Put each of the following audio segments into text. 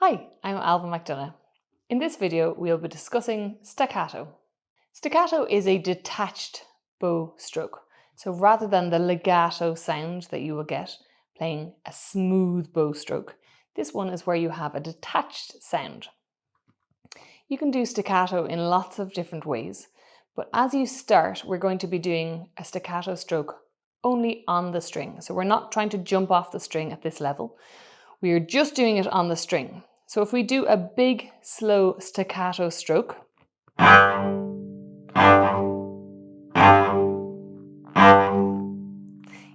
Hi, I'm Ailbhe McDonagh. In this video, we'll be discussing staccato. Staccato is a detached bow stroke. So rather than the legato sound that you will get playing a smooth bow stroke, this one is where you have a detached sound. You can do staccato in lots of different ways, but as you start, we're going to be doing a staccato stroke only on the string. So we're not trying to jump off the string at this level. We are just doing it on the string. So if we do a big, slow staccato stroke,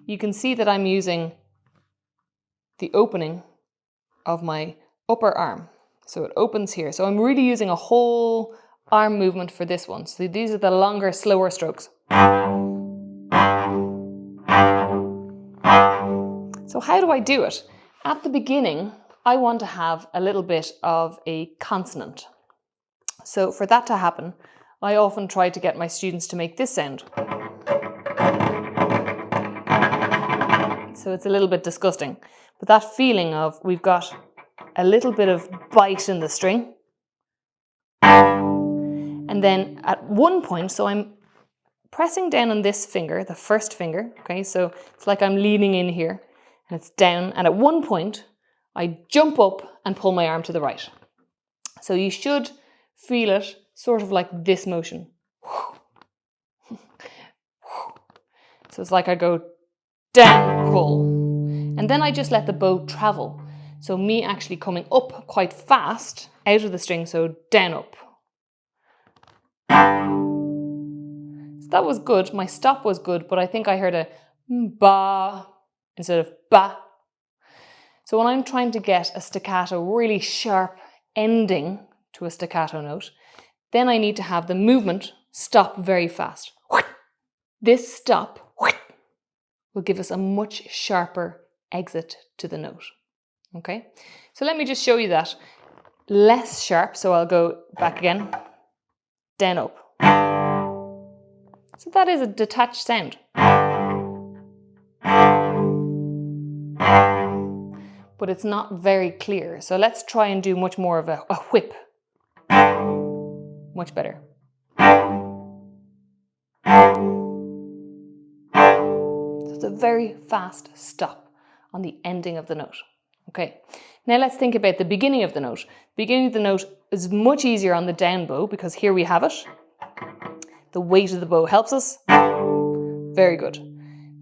you can see that I'm using the opening of my upper arm. So it opens here. So I'm really using a whole arm movement for this one. So these are the longer, slower strokes. So how do I do it? At the beginning, I want to have a little bit of a consonant. So for that to happen, I often try to get my students to make this sound. So it's a little bit disgusting. But that feeling of we've got a little bit of bite in the string. And then at one point, so I'm pressing down on this finger, the first finger, okay? So it's like I'm leaning in here and it's down. And at one point, I jump up and pull my arm to the right. So you should feel it sort of like this motion. So it's like I go down, pull, and then I just let the bow travel. So me actually coming up quite fast out of the string, so down, up. So that was good. My stop was good, but I think I heard a ba instead of ba. So when I'm trying to get a staccato, really sharp ending to a staccato note, then I need to have the movement stop very fast. This stop will give us a much sharper exit to the note. Okay, so let me just show you that. Less sharp, so I'll go back again, down, up. So that is a detached sound. But it's not very clear. So let's try and do much more of a whip. Much better. So it's a very fast stop on the ending of the note. Okay, now let's think about the beginning of the note. The beginning of the note is much easier on the down bow because here we have it. The weight of the bow helps us. Very good.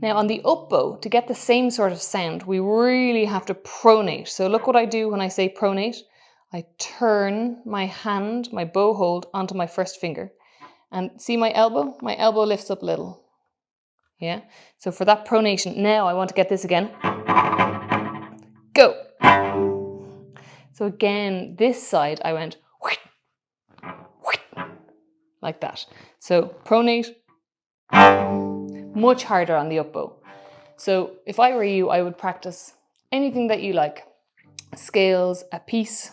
Now on the up bow, to get the same sort of sound, we really have to pronate. So look what I do when I say pronate. I turn my hand, my bow hold, onto my first finger. And see my elbow? My elbow lifts up a little. Yeah? So for that pronation, now I want to get this again. Go! So again, this side I went like that. So pronate, much harder on the up bow. So if I were you, I would practice anything that you like. Scales, a piece.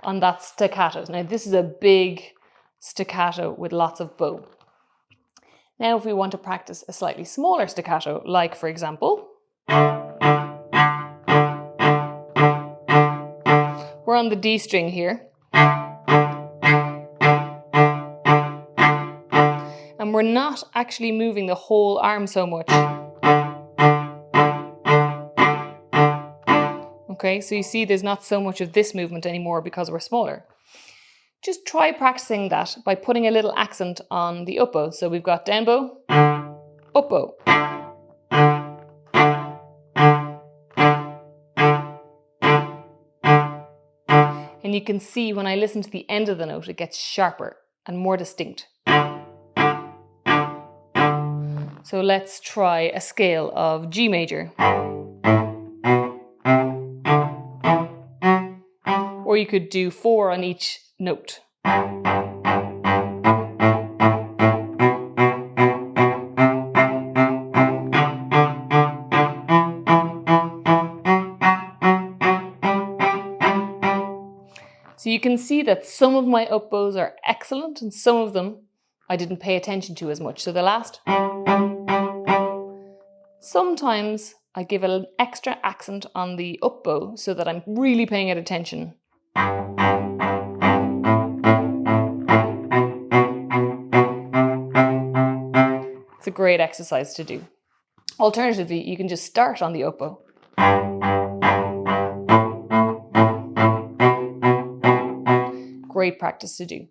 On that staccato. Now this is a big staccato with lots of bow. Now if we want to practice a slightly smaller staccato, like for example, we're on the D string here. And we're not actually moving the whole arm so much. Okay, so you see there's not so much of this movement anymore because we're smaller. Just try practicing that by putting a little accent on the up bow. So we've got down bow, up bow. And you can see when I listen to the end of the note, it gets sharper and more distinct. So let's try a scale of G major. Or you could do 4 on each note. So you can see that some of my up bows are excellent and some of them I didn't pay attention to as much. So the last Sometimes I give an extra accent on the up bow so that I'm really paying it attention. It's a great exercise to do. Alternatively, you can just start on the up bow. Great practice to do.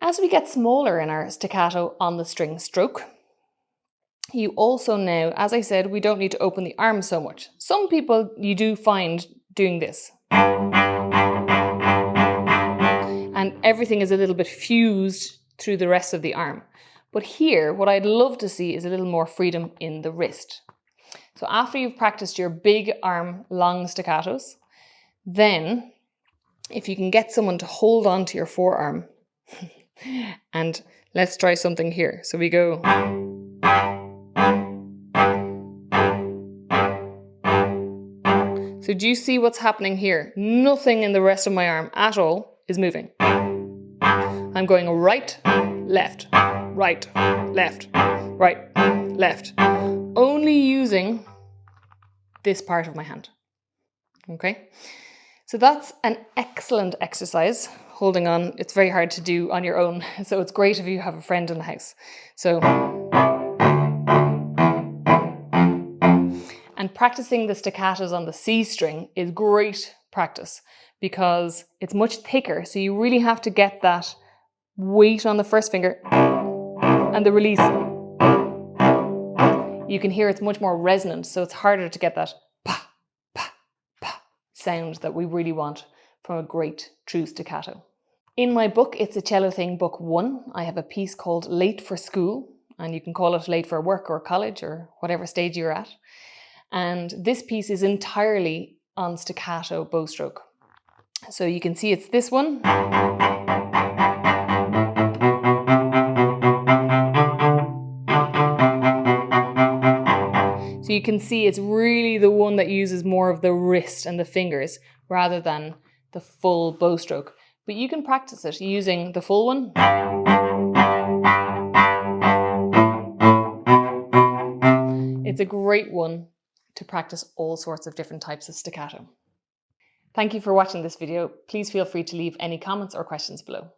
As we get smaller in our staccato on the string stroke, you also now, as I said, we don't need to open the arm so much. Some people you do find doing this. And everything is a little bit fused through the rest of the arm. But here, what I'd love to see is a little more freedom in the wrist. So after you've practiced your big arm long staccatos, then if you can get someone to hold on to your forearm, and let's try something here. So we go. So do you see what's happening here? Nothing in the rest of my arm at all is moving. I'm going right, left, right, left, right, left. Only using this part of my hand. Okay? So that's an excellent exercise. Holding on, it's very hard to do on your own. So it's great if you have a friend in the house. So, and practicing the staccatos on the C string is great practice because it's much thicker. So you really have to get that weight on the first finger and the release. You can hear it's much more resonant. So it's harder to get that pa, pa, pa sound that we really want from a great true staccato. In my book, It's a Cello Thing, book 1, I have a piece called Late for School, and you can call it late for work or college or whatever stage you're at. And this piece is entirely on staccato bow stroke. So you can see it's this one. So you can see it's really the one that uses more of the wrist and the fingers rather than the full bow stroke. But you can practice it using the full one. It's a great one to practice all sorts of different types of staccato. Thank you for watching this video. Please feel free to leave any comments or questions below.